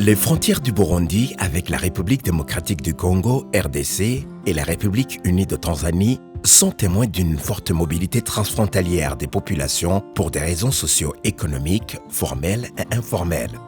Les frontières du Burundi avec la République démocratique du Congo, RDC, et la République unie de Tanzanie sont témoins d'une forte mobilité transfrontalière des populations pour des raisons socio-économiques, formelles et informelles.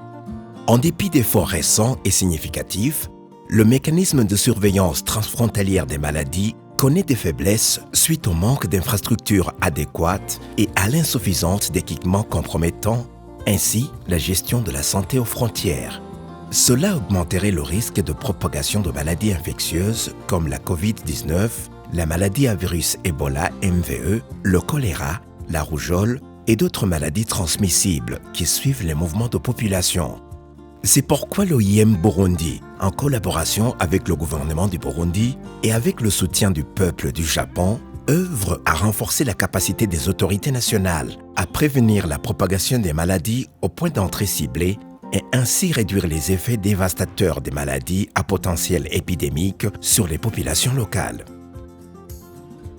En dépit d'efforts récents et significatifs, le mécanisme de surveillance transfrontalière des maladies connaît des faiblesses suite au manque d'infrastructures adéquates et à l'insuffisance d'équipements compromettant ainsi la gestion de la santé aux frontières. Cela augmenterait le risque de propagation de maladies infectieuses comme la COVID-19, la maladie à virus Ebola MVE, le choléra, la rougeole et d'autres maladies transmissibles qui suivent les mouvements de population. C'est pourquoi l'OIM Burundi, en collaboration avec le gouvernement du Burundi et avec le soutien du peuple du Japon, œuvre à renforcer la capacité des autorités nationales à prévenir la propagation des maladies au point d'entrée ciblé et ainsi réduire les effets dévastateurs des maladies à potentiel épidémique sur les populations locales.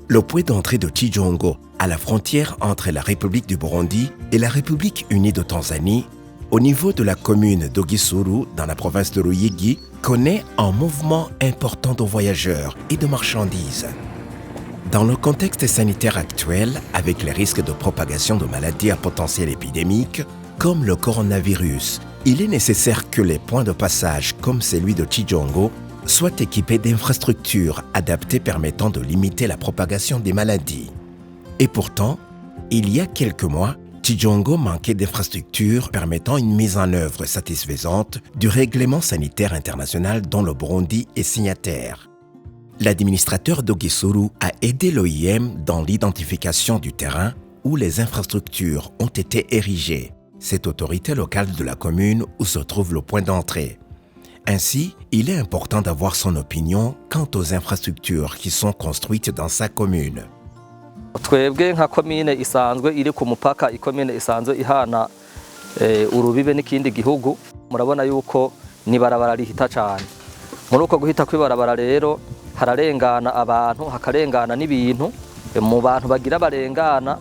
Le point d'entrée de Chijongo, à la frontière entre la République du Burundi et la République unie de Tanzanie, au niveau de la commune d'Ogisuru, dans la province de Ruyigi, connaît un mouvement important de voyageurs et de marchandises. Dans le contexte sanitaire actuel, avec les risques de propagation de maladies à potentiel épidémique, comme le coronavirus, il est nécessaire que les points de passage comme celui de Chijongo soient équipés d'infrastructures adaptées permettant de limiter la propagation des maladies. Et pourtant, il y a quelques mois, Chijongo manquait d'infrastructures permettant une mise en œuvre satisfaisante du règlement sanitaire international dont le Burundi est signataire. L'administrateur d'Ogisuru a aidé l'OIM dans l'identification du terrain où les infrastructures ont été érigées, cette autorité locale de la commune où se trouve le point d'entrée. Ainsi, il est important d'avoir son opinion quant aux infrastructures qui sont construites dans sa commune. Twebwe nka komine isanzwe iri ku mupaka ikomine isanzwe ihana urubibe n'ikindi gihugu murabona yuko ni barabara rihita cyane muri uko guhita kwibarabara rero hararengana abantu hakarengana n'ibintu mu bantu bagira barengana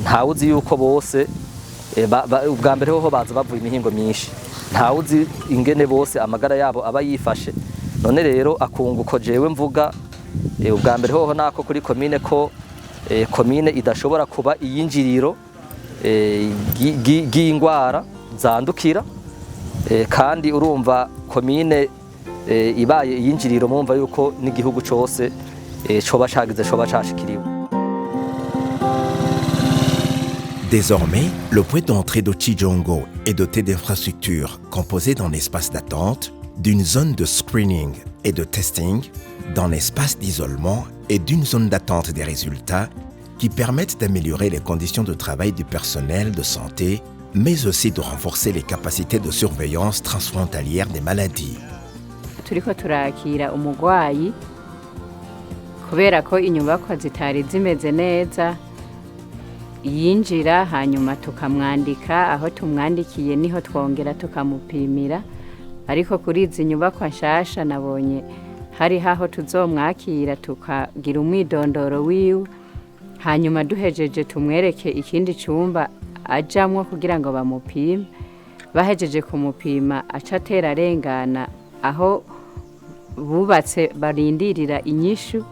ntawuzi yuko bose ubwa mbere ho baza bavuye imihingo myinshi ntawuzi ingene bose amagara yabo aba yifashe none rero akunguko jewe mvuga ubwa mbere ho nako kuri komine ko komine idashobora kuba iyinjiriro y'ingwara zandukira kandi urumva komine ibaye iyinjiriro mumva yuko n'igihugu cyose coba cagize coba cashikiriwe. Désormais, le point d'entrée de Chijongo est doté d'infrastructures composées d'un espace d'attente, d'une zone de screening et de testing, d'un espace d'isolement et d'une zone d'attente des résultats qui permettent d'améliorer les conditions de travail du personnel de santé, mais aussi de renforcer les capacités de surveillance transfrontalière des maladies. Turiko turakira umugwayi kubera ko inyubako zitari zimeze neza yinjira hanyuma tukamwandika aho tumwandikiye niho twongera tukamupimira ariko kuri izi nyubako nshasha nabonye hari haho tuzomwakira tukagira umwidondoro wiwe hanyuma duhejeje tumwereke ikindi cyumba ajamwo kugira ngo bamupime bahejeje kumupima acatera arengana aho bubatse barindirira inyishu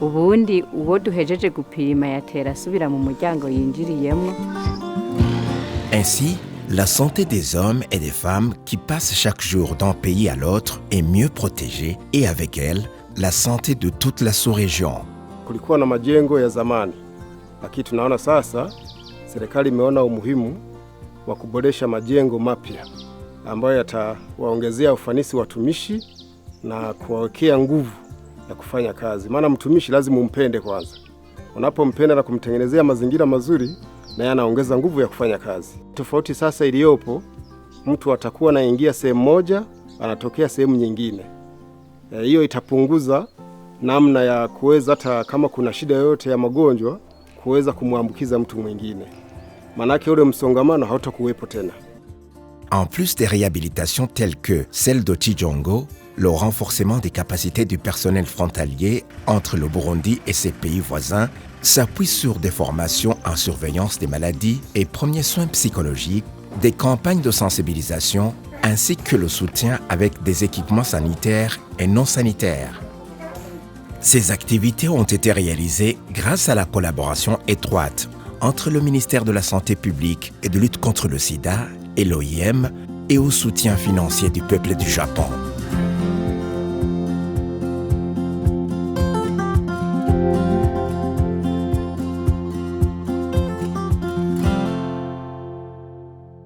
ubundi uwo duhejeje gupima yatera asubira mu muryango yinjiriyemo. Ainsi, la santé des hommes et des femmes qui passent chaque jour d'un pays à l'autre est mieux protégée et avec elle, la santé de toute la sous-région. Kulikuwa na majengo ya zamani, lakini tunaona sasa serikali imeona umuhimu wa kuboresha majengo mapya ambayo yatawaongezea ufanisi watumishi na kuwawekea nguvu ya kufanya kazi. Maana mtumishi lazima umpende kwanza. Unapompenda na kumtengenezea mazingira mazuri na yeye anaongeza nguvu ya kufanya kazi. Tofauti sasa iliyopo, mtu atakuwa anaingia sehemu moja, anatokea sehemu nyingine. Hiyo itapunguza namna ya kuweza hata kama kuna shida yoyote ya magonjwa kuweza kumwambukiza mtu mwingine. Manake ule msongamano hautakuwepo tena. En plus des réhabilitations telles que celle de Chijongo, le renforcement des capacités du personnel frontalier entre le Burundi et ses pays voisins s'appuie sur des formations en surveillance des maladies et premiers soins psychologiques, des campagnes de sensibilisation ainsi que le soutien avec des équipements sanitaires et non sanitaires. Ces activités ont été réalisées grâce à la collaboration étroite entre le ministère de la Santé publique et de lutte contre le sida et l'OIM et au soutien financier du peuple du Japon.